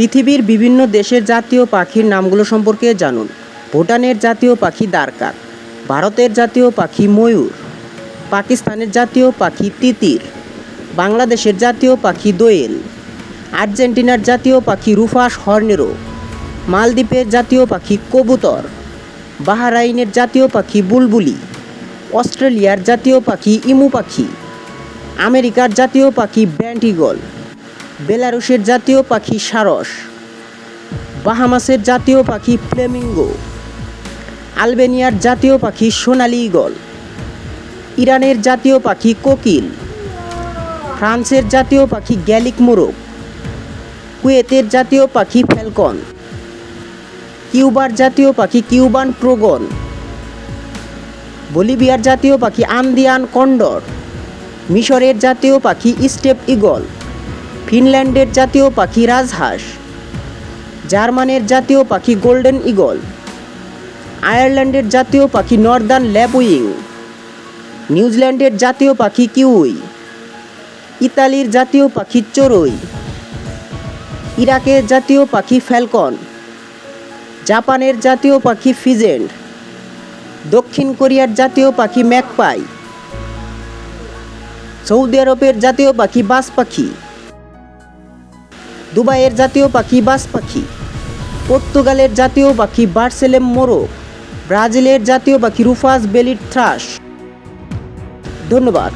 পৃথিবীর বিভিন্ন দেশের জাতীয় পাখির নামগুলো সম্পর্কে জানুন। ভুটানের জাতীয় পাখি দারকার, ভারতের জাতীয় পাখি ময়ূর, পাকিস্তানের জাতীয় পাখি তিতির, বাংলাদেশের জাতীয় পাখি দোয়েল, আর্জেন্টিনার জাতীয় পাখি রুফাস হর্নেরো, মালদ্বীপের জাতীয় পাখি কবুতর, বাহরাইনের জাতীয় পাখি বুলবুলি, অস্ট্রেলিয়ার জাতীয় পাখি ইমু পাখি, আমেরিকার জাতীয় পাখি ব্যান্ড ঈগল, বেলারুশের জাতীয় পাখি সারস, বাহামাসের জাতীয় পাখি ফ্লেমিঙ্গো, আলবেনিয়ার জাতীয় পাখি সোনালি ঈগল, ইরানের জাতীয় পাখি কোকিল, ফ্রান্সের জাতীয় পাখি গ্যালিক মোরগ, কুয়েতের জাতীয় পাখি ফ্যালকন, কিউবার জাতীয় পাখি কিউবান প্রগন, বলিভিয়ার জাতীয় পাখি আন্দিয়ান কন্ডর, মিশরের জাতীয় পাখি স্টেপ ঈগল, ফিনল্যান্ডের জাতীয় পাখি রাজহাঁস, জার্মানের জাতীয় পাখি গোল্ডেন ঈগল, আয়ারল্যান্ডের জাতীয় পাখি নর্দার্ন ল্যাপউইং, নিউজিল্যান্ডের জাতীয় পাখি কিউই, ইতালির জাতীয় পাখি চড়ুই, ইরাকের জাতীয় পাখি ফ্যালকন, জাপানের জাতীয় পাখি ফিজেন্ট, দক্ষিণ কোরিয়ার জাতীয় পাখি ম্যাকপাই, সৌদি আরবের জাতীয় পাখি বাজ পাখি, দুবাইয়ের জাতীয় পাখি বাজ পাখি, পর্তুগালের জাতীয় পাখি বার্সেলেম মোরগ, ব্রাজিলের জাতীয় পাখি রুফাস বেলিড থ্রাশ। ধন্যবাদ।